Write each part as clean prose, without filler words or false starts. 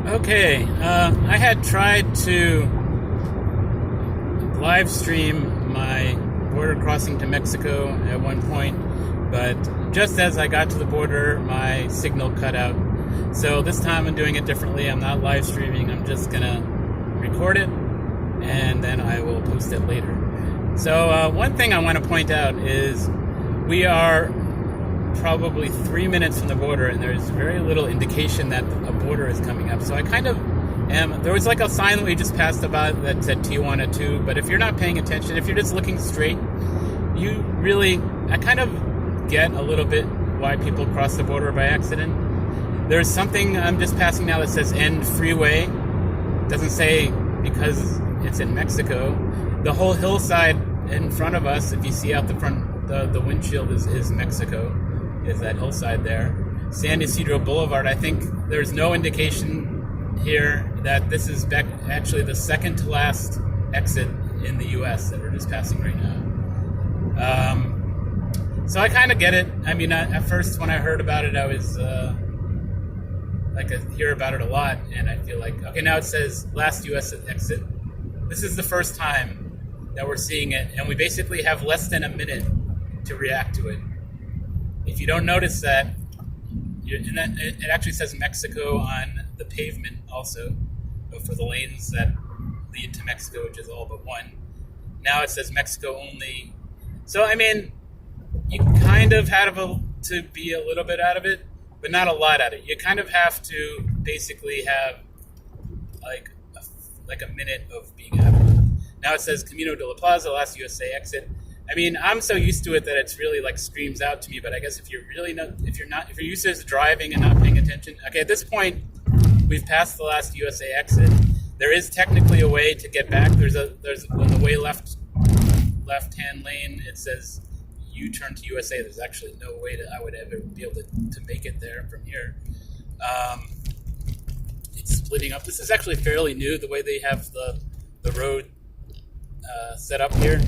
Okay, I had tried to live stream my border crossing to Mexico at one point, but just as I got to the border, my signal cut out. So this time I'm doing it differently. I'm not live streaming. I'm just gonna record it, and then I will post it later. So one thing I want to point out is we are probably 3 minutes from the border, and there's very little indication that a border is coming up. So I kind of am. There was like a sign that we just passed about that said Tijuana 2, but if you're not paying attention, if you're just looking straight, I kind of get a little bit why people cross the border by accident. There's something I'm just passing now that says end freeway. It doesn't say because it's in Mexico. The whole hillside in front of us, if you see out the front, the windshield is Mexico. Is that hillside there. San Ysidro Boulevard, I think there's no indication here that this is actually the second to last exit in the U.S. that we're just passing right now. So I kind of get it. I mean, at first when I heard about it, I was I hear about it a lot, and I feel like, okay, now it says last U.S. exit. This is the first time that we're seeing it, and we basically have less than a minute to react to it. If you don't notice that, it actually says Mexico on the pavement also, but for the lanes that lead to Mexico, which is all but one. Now it says Mexico only. So, I mean, you kind of have to be a little bit out of it, but not a lot out of it. You kind of have to basically have like a minute of being out of it. Now it says Camino de la Plaza, last USA exit. I mean, I'm so used to it that it's really like screams out to me. But I guess if you're used to driving and not paying attention. Okay, at this point, we've passed the last USA exit. There is technically a way to get back. There's on the way left-hand lane. It says U-turn to USA. There's actually no way that I would ever be able to make it there from here. It's splitting up. This is actually fairly new. The way they have the road set up here.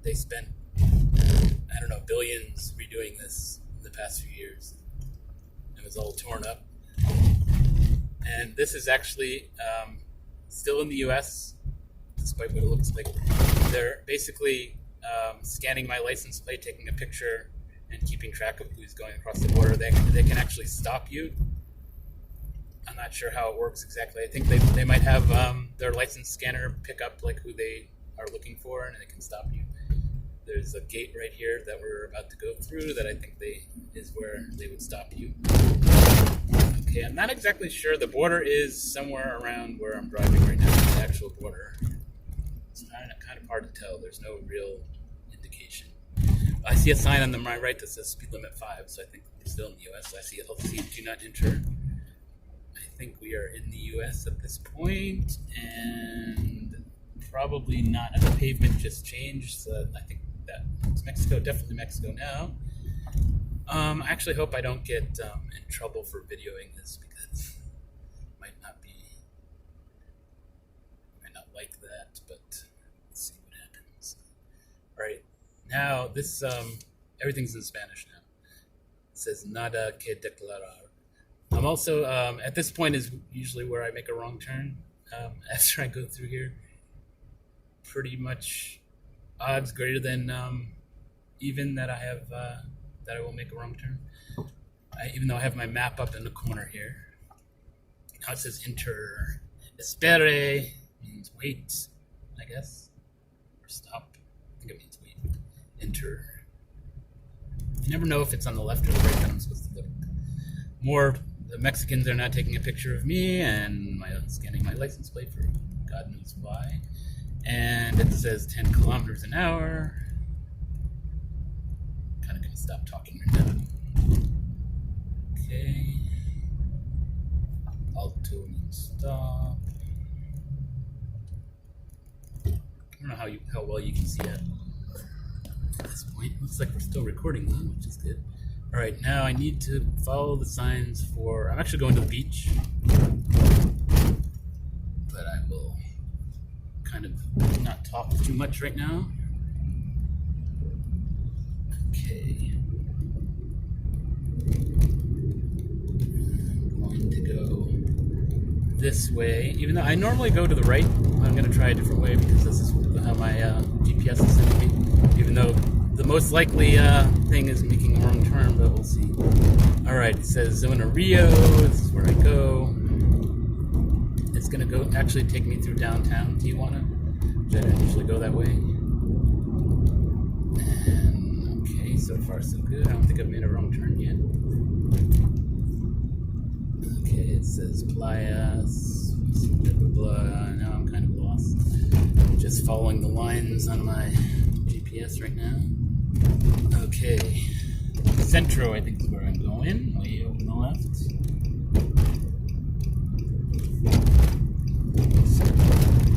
They spent, I don't know, billions redoing this in the past few years. It was all torn up. And this is actually still in the U.S., despite what it looks like. They're basically scanning my license plate, taking a picture, and keeping track of who's going across the border. They can actually stop you. I'm not sure how it works exactly. I think they might have their license scanner pick up like who they are looking for, and it can stop you. There's a gate right here that we're about to go through that I think is where they would stop you. Okay, I'm not exactly sure. The border is somewhere around where I'm driving right now, the actual border. It's kind of hard to tell. There's no real indication. I see a sign on my right that says speed limit 5, so I think we're still in the U.S. I see do not enter. I think we are in the U.S. at this point, and probably not. And the pavement just changed, so I think that it's Mexico, definitely Mexico now. I actually hope I don't get in trouble for videoing this because it might not like that, but let's see what happens. All right, now this everything's in Spanish now. It says nada que declarar. I'm also at this point is usually where I make a wrong turn after I go through here. Pretty much odds greater than even that I have that I will make a wrong turn. Even though I have my map up in the corner here. Now it says enter. Espere means wait, I guess, or stop. I think it means wait. Enter. You never know if it's on the left or the right that I'm supposed to look. The Mexicans are not taking a picture of me and scanning my license plate for God knows why. And it says 10 kilometers an hour. Kind of going to stop talking right now. Okay. Alto means stop. I don't know how well you can see it at this point. Looks like we're still recording though, which is good. All right, now I need to follow the signs for. I'm actually going to the beach, but I will kind of not talk too much right now. Okay. this way, even though I normally go to the right. I'm going to try a different way because this is how my GPS is sending me, even though the most likely thing is making a wrong turn, but we'll see. Alright, it says Zona Rio, this is where I go. It's going to go actually take me through downtown Tijuana, which I don't usually go that way. And, okay, so far so good. I don't think I've made a wrong turn yet. Okay, it says Playas, blah, blah, blah. Now I'm kind of lost. I'm just following the lines on my GPS right now. Okay, Centro, I think is where I'm going, way over on the left.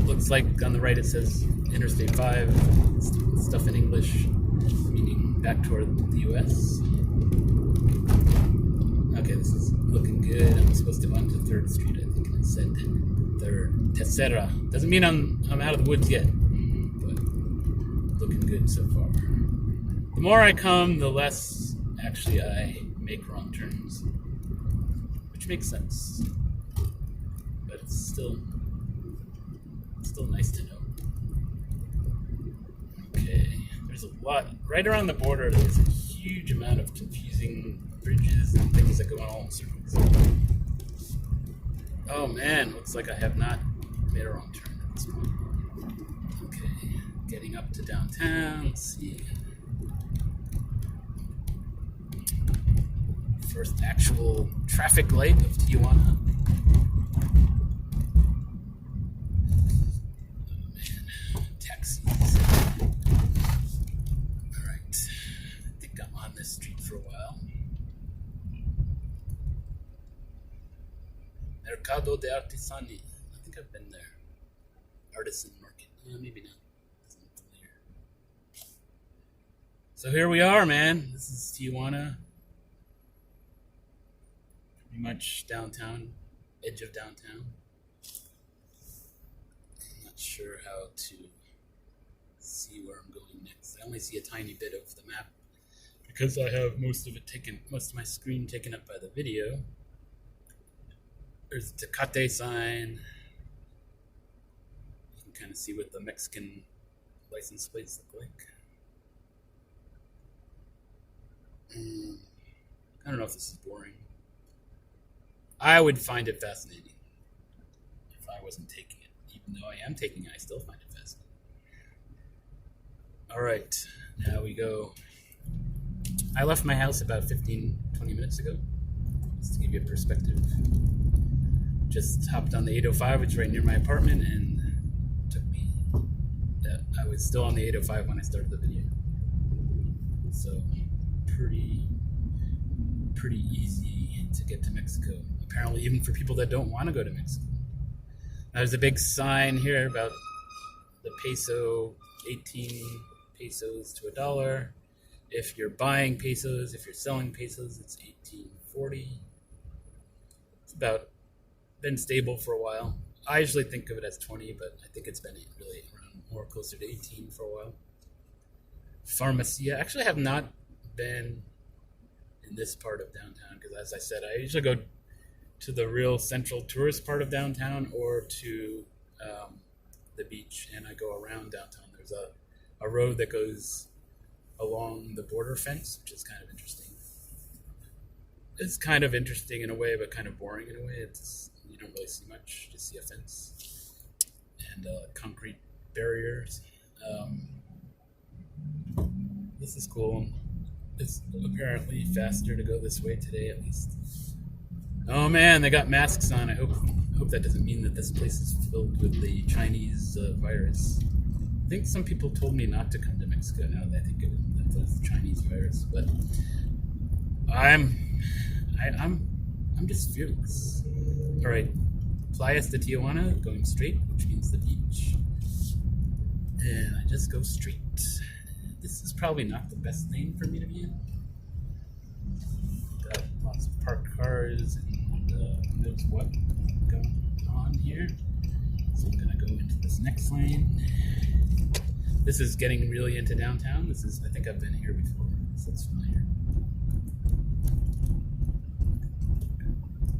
Looks like on the right it says Interstate 5, stuff in English, meaning back toward the US. Okay, this is looking good. I'm supposed to go onto 3rd Street, I think, and it said 3rd. Tercera. Doesn't mean I'm out of the woods yet, but looking good so far. The more I come, the less actually I make wrong turns, which makes sense. But it's still nice to know. Okay, there's a lot right around the border. There's a huge amount of confusing bridges and things that go in all circles. Oh man, looks like I have not made a wrong turn at this point. Okay, getting up to downtown. Let's see. First actual traffic light of Tijuana. Oh man, taxis. Alright, I think I'm on this street for a while. Mercado de Artisani. I think I've been there. Artisan market. Maybe not. Doesn't look familiar. So here we are, man. This is Tijuana. Pretty much downtown, edge of downtown. I'm not sure how to see where I'm going next. I only see a tiny bit of the map because I have most of my screen taken up by the video. There's a Tecate sign. You can kind of see what the Mexican license plates look like. I don't know if this is boring. I would find it fascinating if I wasn't taking it. Even though I am taking it, I still find it fascinating. Alright, now we go. I left my house about 15-20 minutes ago, just to give you a perspective. Just hopped on the 805, which is right near my apartment, and took me. I was still on the 805 when I started the video. So, pretty easy to get to Mexico. Apparently, even for people that don't want to go to Mexico. Now, there's a big sign here about the peso, 18 pesos to $1. If you're buying pesos, if you're selling pesos, it's 18.40. It's been stable for a while. I usually think of it as 20, but I think it's been really around more closer to 18 for a while. Farmacia. Actually, I have not been in this part of downtown because, as I said, I usually go to the real central tourist part of downtown or to the beach, and I go around downtown. There's a road that goes along the border fence, which is kind of interesting. It's kind of interesting in a way, but kind of boring in a way. You don't really see much, just see a fence and concrete barriers. This is cool. It's apparently faster to go this way today, at least. Oh man, they got masks on. I hope that doesn't mean that this place is filled with the Chinese virus. I think some people told me not to come to Mexico now that I think of the Chinese virus, but I'm just fearless. All right, Playas de Tijuana, going straight, which means the beach, and I just go straight. This is probably not the best lane for me to be in. Got lots of parked cars and who knows what going on here. So I'm gonna go into this next lane. This is getting really into downtown. I think I've been here before, so it's familiar.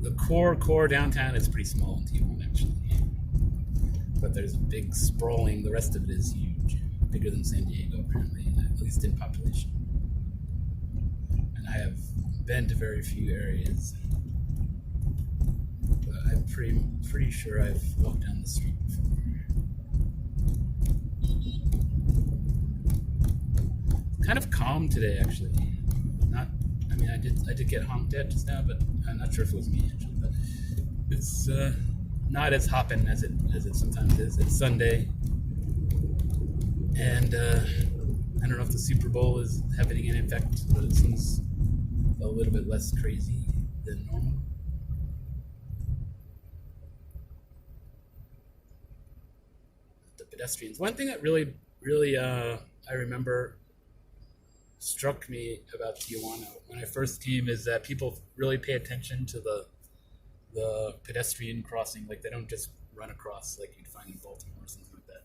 The core downtown is pretty small in Tijuana, actually. But there's big sprawling. The rest of it is huge, bigger than San Diego, apparently, at least in population. And I have been to very few areas, but I'm pretty sure I've walked down the street before. Kind of calm today, actually. I did get honked at just now, but I'm not sure if it was me actually. But it's not as hopping as it sometimes is. It's Sunday, and I don't know if the Super Bowl is having an effect, but it seems a little bit less crazy than normal. The pedestrians. One thing that really I remember struck me about Tijuana when I first came is that people really pay attention to the pedestrian crossing. Like, they don't just run across like you'd find in Baltimore or something like that.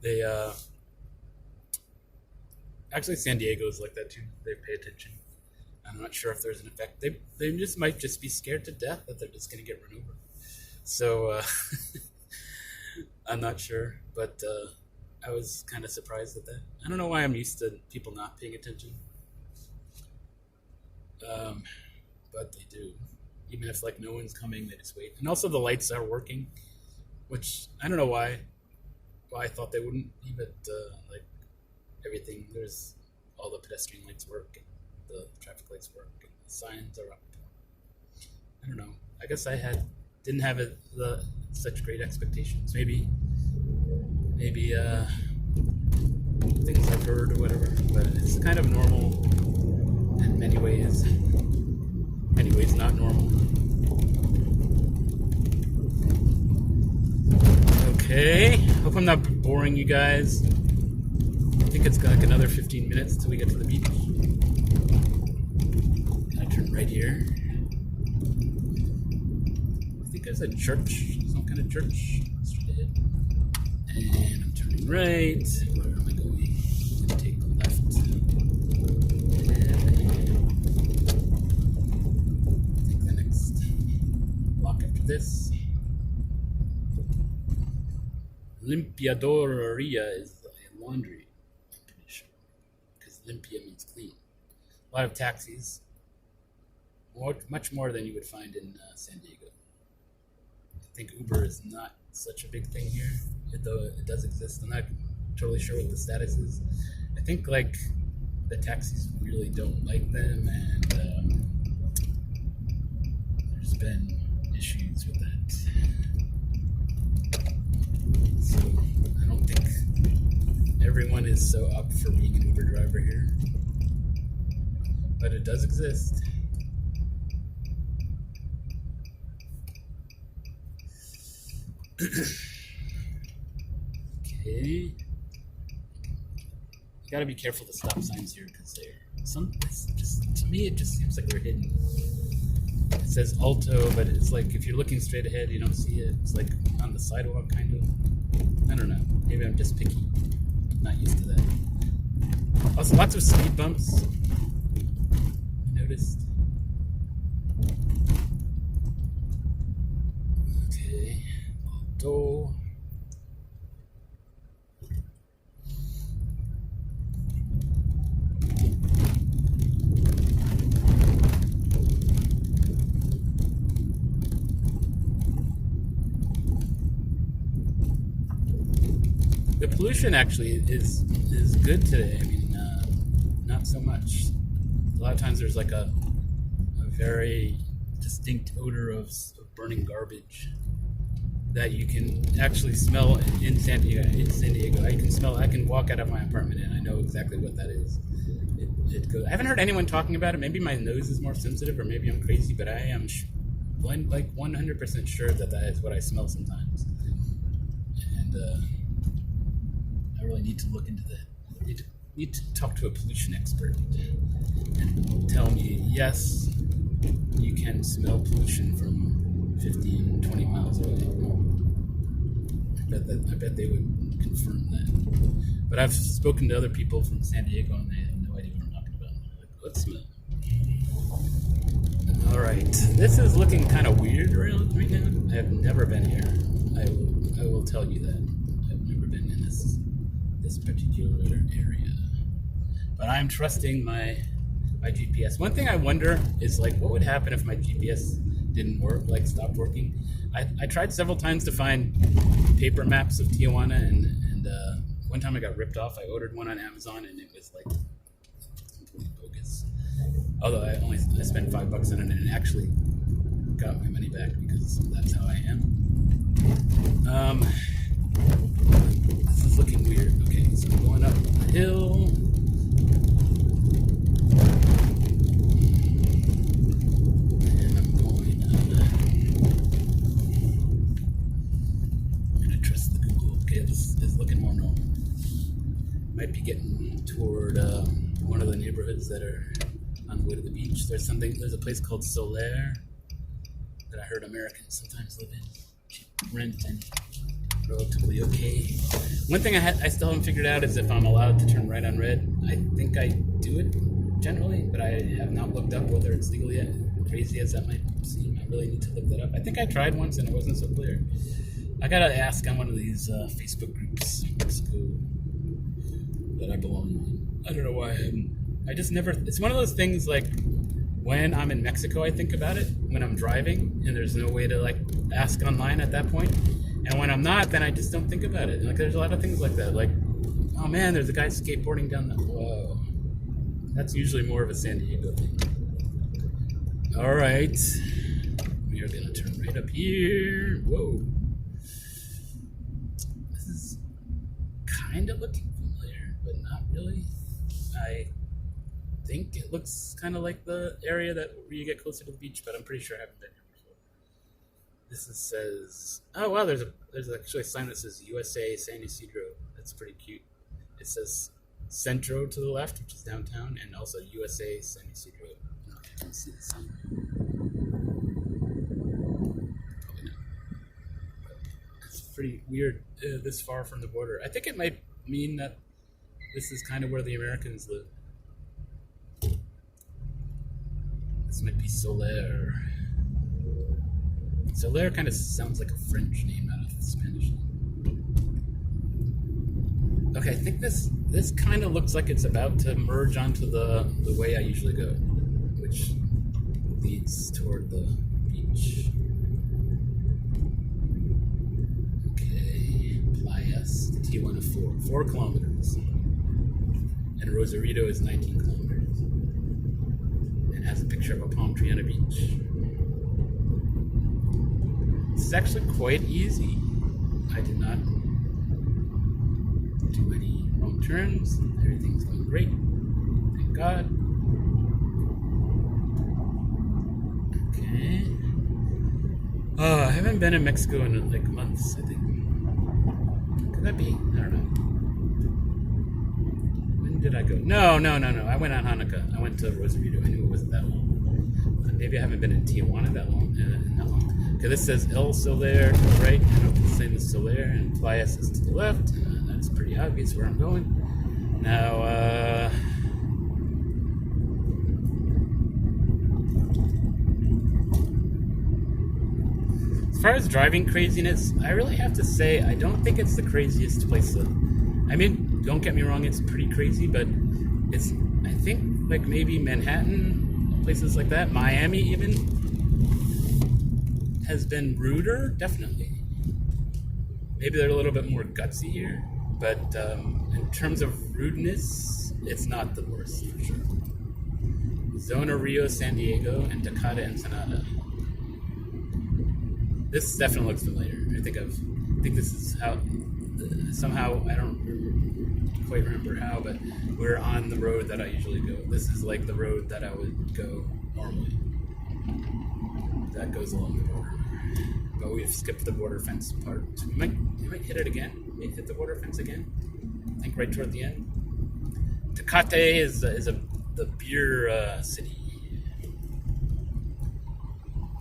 They actually, San Diego is like that too. They pay attention. I'm not sure if there's an effect. They just might just be scared to death that they're just going to get run over. So I'm not sure, but I was kind of surprised at that. I don't know why I'm used to people not paying attention. But they do. Even if like no one's coming, they just wait. And also the lights are working, which I don't know why I thought they wouldn't be, but like everything, there's all the pedestrian lights work, and the traffic lights work, and the signs are up. I don't know. I guess I didn't have such great expectations. Maybe things I've heard or whatever, but it's kind of normal in many ways. Many ways not normal. Okay, hope I'm not boring you guys. I think it's like another 15 minutes till we get to the beach. Can I turn right here? I think there's a church, some kind of church straight ahead. And I'm turning right. Where am I going? I'm going to take left. And take the next block after this. Limpiadoreria is a laundry, I'm pretty sure. Because limpia means clean. A lot of taxis. Much more than you would find in San Diego. I think Uber is not such a big thing here, though it does exist. I'm not totally sure what the status is. I think like the taxis really don't like them, and there's been issues with that. So I don't think everyone is so up for being an Uber driver here, but it does exist. Okay. You gotta be careful with the stop signs here because to me it just seems like they're hidden. It says Alto, but it's like if you're looking straight ahead, you don't see it. It's like on the sidewalk, kind of. I don't know. Maybe I'm just picky. Not used to that. Also, lots of speed bumps. I noticed. Okay. Alto. The pollution actually is good today. I mean, not so much. A lot of times there's like a very distinct odor of burning garbage that you can actually smell in San Diego. I can walk out of my apartment and I know exactly what that is. It goes. I haven't heard anyone talking about it. Maybe my nose is more sensitive, or maybe I'm crazy, but I am like 100% sure that is what I smell sometimes. And I really need to look into that. Need to talk to a pollution expert and tell me, yes, you can smell pollution from 15, 20 miles away. I bet they would confirm that. But I've spoken to other people from San Diego and they have no idea what I'm talking about. They're like, what smell? All right, this is looking kind of weird around right now. I have never been here. I will tell you that I've never been in this particular area. But I'm trusting my GPS. One thing I wonder is like, what would happen if my GPS didn't work, like stopped working? I tried several times to find paper maps of Tijuana, and one time I got ripped off. I ordered one on Amazon, and it was like completely bogus. Although I spent $5 on it, and it actually got my money back because that's how I am. This is looking weird. Okay, so I'm going up the hill. And I'm going to trust the Google. Okay, this is looking more normal. Might be getting toward one of the neighborhoods that are on the way to the beach. There's a place called Solaire that I heard Americans sometimes live in. Cheap rent and relatively okay. One thing I still haven't figured out is if I'm allowed to turn right on red. I think I do it generally, but I have not looked up whether it's legal yet. Crazy as that might seem, I really need to look that up. I think I tried once and it wasn't so clear. I gotta ask on one of these Facebook groups in Mexico that I belong in. I don't know why I haven't. I just never. It's one of those things like when I'm in Mexico, I think about it when I'm driving, and there's no way to like ask online at that point. And when I'm not, then I just don't think about it. Like there's a lot of things like that. Like, oh man, there's a guy skateboarding down the. Whoa, that's usually more of a San Diego thing. All right, we are gonna turn right up here. Whoa, this is kind of looking familiar, but not really. I think it looks kind of like the area where you get closer to the beach, but I'm pretty sure I haven't been here before. This says, oh wow, there's actually a sign that says USA San Isidro. That's pretty cute. It says Centro to the left, which is downtown, and also USA San Isidro. I don't know if you can see the sign. Probably not. It's pretty weird this far from the border. I think it might mean that this is kind of where the Americans live. This might be Solaire. Solaire kind of sounds like a French name, not a Spanish name. Okay, I think this kind of looks like it's about to merge onto the way I usually go, which leads toward the beach. Okay, Playas to Tijuana 4 kilometers. And Rosarito is 19 kilometers. And has a picture of a palm tree on a beach. This is actually quite easy. I did not do any wrong turns. Everything's going great. Thank God. Okay. Oh, I haven't been in Mexico in like months, I think. Could that be? I don't know. Did I go? No. I went on Hanukkah. I went to Rosarito. I knew it wasn't that long. Maybe I haven't been in Tijuana that long. Okay, this says El Solaire to the right. I don't know if it's the same as Solaire, and Playas is to the left. That's pretty obvious where I'm going. Now, as far as driving craziness, I really have to say I don't think it's the craziest place to. I mean, don't get me wrong, it's pretty crazy, but it's, I think, like maybe Manhattan, places like that, Miami even, has been ruder, definitely. Maybe they're a little bit more gutsy here, but in terms of rudeness, it's not the worst, for sure. Zona Rio, San Diego, and Tecate Ensenada. This definitely looks familiar. I think this is how, somehow, I don't quite remember how, but we're on the road that I usually go. This is like the road that I would go normally. That goes along the border. But we've skipped the border fence part. We might hit it again. We might hit the border fence again. I think right toward the end. Tecate is the beer city.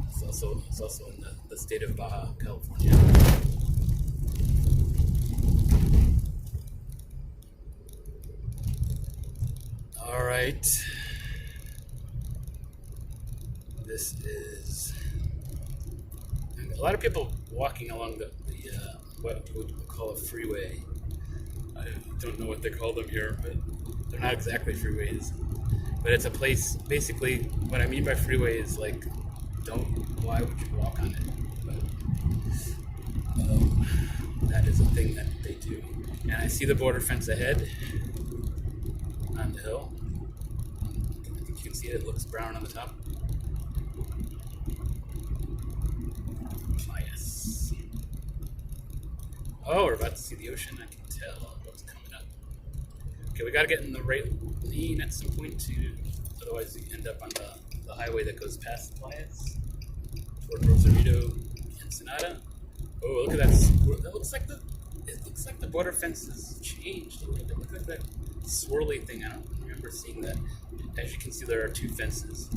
It's also in the state of Baja California. All right. This is a lot of people walking along the what we would call a freeway. I don't know what they call them here, but they're not exactly freeways. But it's a place. Basically, what I mean by freeway is like, why would you walk on it? But that is a thing that they do. And I see the border fence ahead on the hill. I think you can see it. It looks brown on the top. Playas. Oh, we're about to see the ocean. I can tell what's coming up. Okay, we got to get in the right lane at some point too. Otherwise, you end up on the highway that goes past Playas toward Rosarito, Ensenada. Oh, look at that! It looks like the border fence has changed a little bit. Look at that swirly thing. I don't remember seeing that. As you can see, there are two fences.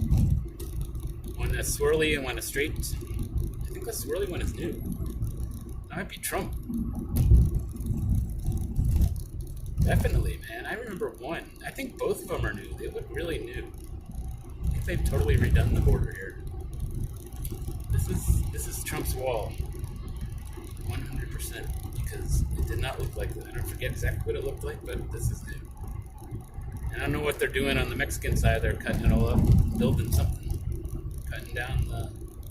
One that's swirly and one is straight. I think the swirly one is new. That might be Trump. Definitely, man. I remember one. I think both of them are new. They look really new. I think they've totally redone the border here. This is Trump's wall. 100%. Because it did not look like that. I don't forget exactly what it looked like, but this is new. And I don't know what they're doing on the Mexican side. They're cutting it all up, building something. Cutting down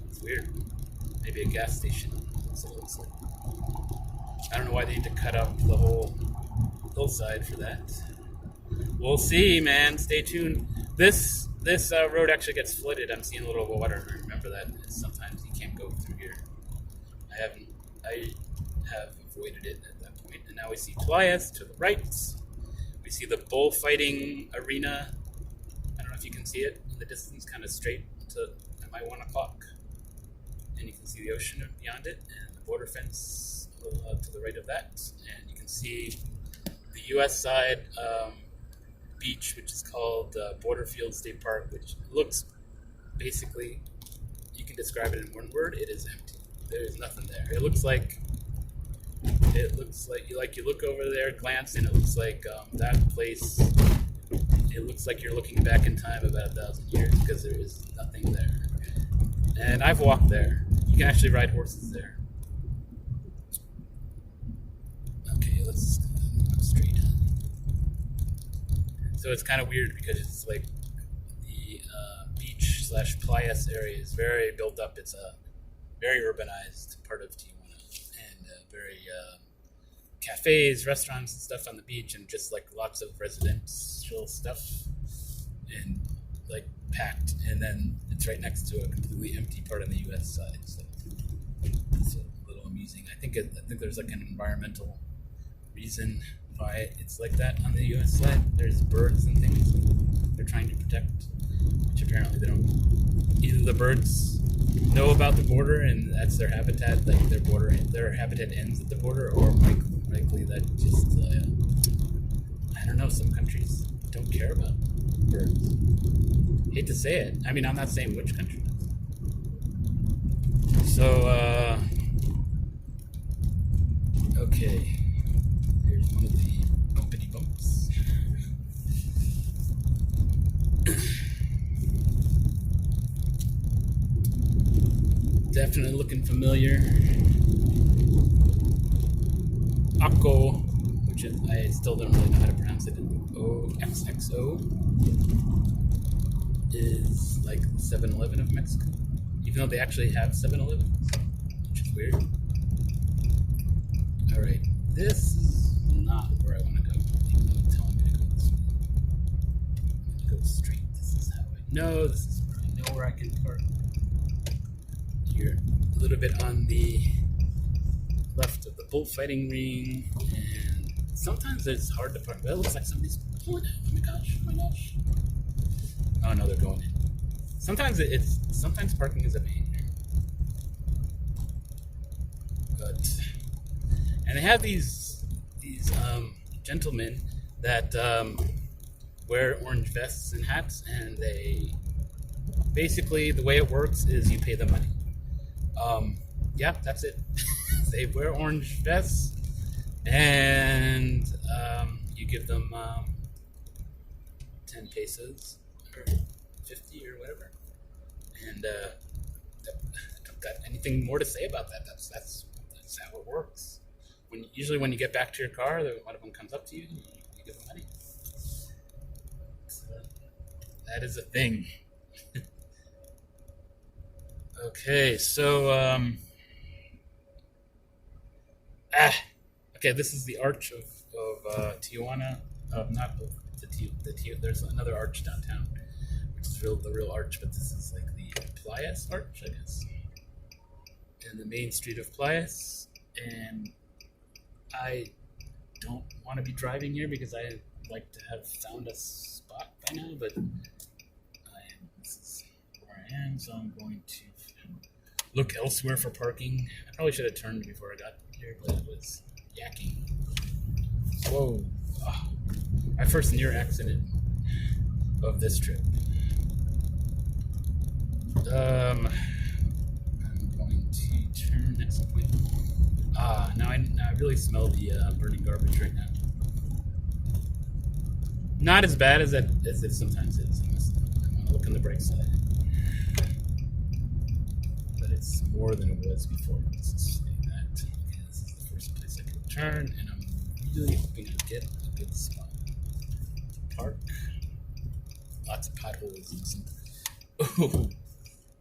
it's weird. Maybe a gas station. That's what it looks like. I don't know why they need to cut out the whole hillside for that. We'll see, man. Stay tuned. This road actually gets flooded. I'm seeing a little water. Remember that. Sometimes you can't go through here. I have avoided it at that point. And now we see Playas to the right. We see the bullfighting arena. I don't know if you can see it in the distance, kind of straight to at my 1 o'clock. And you can see the ocean beyond it and the border fence to the right of that. And you can see the U.S. side beach, which is called Borderfield State Park, which looks basically, you can describe it in one word, it is empty. There is nothing there. It looks like you look over there, glance, and it looks like that place. It looks like you're looking back in time about 1,000 years because there is nothing there. And I've walked there. You can actually ride horses there. Okay, let's go straight. So it's kind of weird because it's like the beach / Playas area is very built up. It's a very urbanized part of Tijuana, and very cafes, restaurants, and stuff on the beach, and just like lots of residential stuff, and like packed. And then it's right next to a completely empty part on the U.S. side. So it's a little amusing. I think there's like an environmental reason why it's like that on the U.S. side. There's birds and things they're trying to protect, which apparently they don't. Either the birds know about the border and that's their habitat, like their habitat ends at the border, or likely that just I don't know. Some countries don't care about birds. Hate to say it. I mean, I'm not saying which country does. So okay. Here's one of the bumpity bumps. Definitely looking familiar. Akko, which is, I still don't really know how to pronounce it. OXXO is like 7-Eleven of Mexico, even though they actually have 7-Elevens, which is weird. All right, this is not where I want to go. Even though it's telling me to go this way. I'm going to go straight. This is how I know. This is where I know where I can park. Here, a little bit on the left of the bullfighting ring, and sometimes it's hard to park. But it looks like somebody's pulling it. Oh my gosh! Oh my gosh! Oh no, they're going in. Sometimes parking is a pain here. And they have these gentlemen that wear orange vests and hats, and they basically, the way it works is you pay them money. Yeah, that's it. They wear orange vests, and you give them 10 pesos or 50 or whatever, And don't got anything more to say about that. That's how it works. Usually when you get back to your car, one of them comes up to you and you give them money. So, that is a thing. Okay, so okay, this is the arch of Tijuana. Not there's another arch downtown, which is the real arch, but this is like the Playas arch, I guess, and the main street of Playas. And I don't want to be driving here because I like to have found a spot by now, but this is where I am, so I'm going to look elsewhere for parking. I probably should have turned before I got here, but it was yakking. Whoa. Oh, my first near accident of this trip. I'm going to turn next point. Now I really smell the burning garbage right now. Not as bad as it sometimes is. I want to look on the bright side. But it's more than it was before. Let's just say that. Okay, this is the first place I can turn, and I'm really hoping to get a good spot to park. Lots of potholes and something.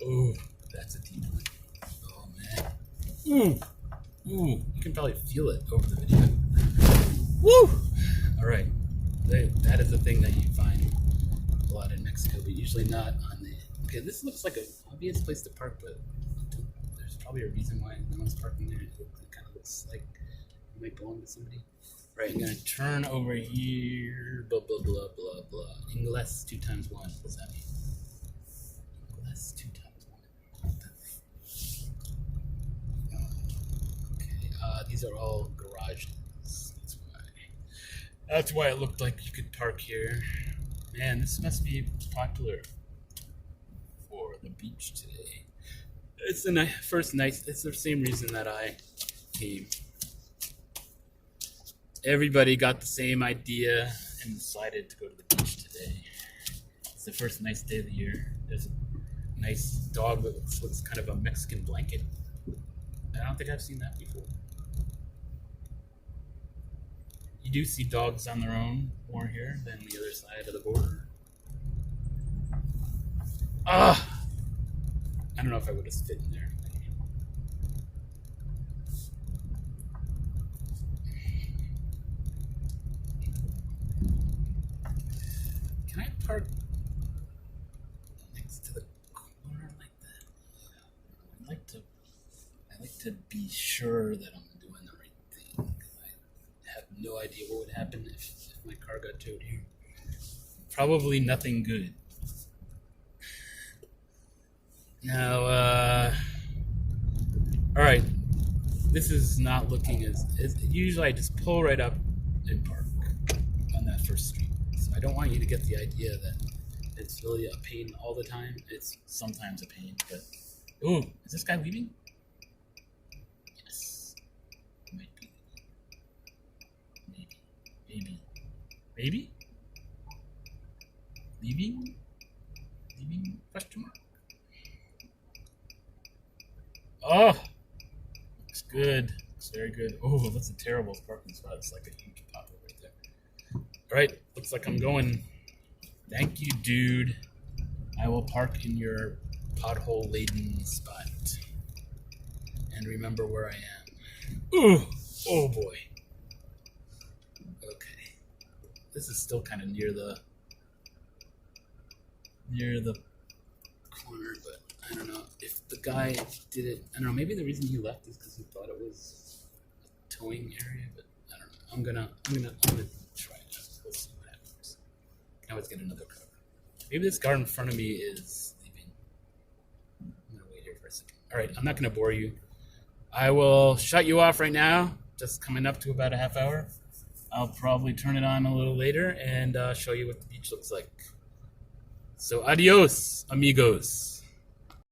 Oh, that's a deep one. Oh man. Ooh, you can probably feel it over the video. Woo! All right, that is the thing that you find a lot in Mexico, but usually not on the. Okay, this looks like an obvious place to park, but there's probably a reason why no one's parking there. It kind of looks like it might belong to somebody. Right, I'm gonna turn over here. Blah blah blah blah blah. Ingles 2 times 1. What does that mean? Ingles 2 times 1. Okay, these are all garages. That's why it looked like you could park here. Man, this must be popular for the beach today. It's the first night. It's the same reason that I came. Everybody got the same idea and decided to go to the beach today. It's the first nice day of the year. There's a nice dog that looks kind of a Mexican blanket. I don't think I've seen that before. You do see dogs on their own more here than the other side of the border. I don't know if I would have fit in there. Can I park next to the corner like that? I like to be sure that I'm doing the right thing. I have no idea what would happen if my car got towed here. Probably nothing good. Now, alright, this is not looking as usually I just pull right up and park on that first street. So I don't want you to get the idea that it's really a pain all the time. It's sometimes a pain, but, ooh, is this guy leaving? Yes, it might be. Maybe? Leaving? Question mark? Oh, looks good. Looks very good. Oh, that's a terrible parking spot. It's like a huge pothole right there. All right, looks like I'm going. Thank you, dude. I will park in your pothole-laden spot. And remember where I am. Ooh, oh boy. Okay. This is still kind of near the corner, but I don't know if the guy did it. I don't know. Maybe the reason he left is because he thought it was a towing area. But I don't know. I'm gonna try it out. We'll see what happens. Now let's get another car. Maybe this car in front of me is leaving. I'm gonna wait here for a second. All right. I'm not gonna bore you. I will shut you off right now. Just coming up to about a half hour. I'll probably turn it on a little later and show you what the beach looks like. So adios, amigos.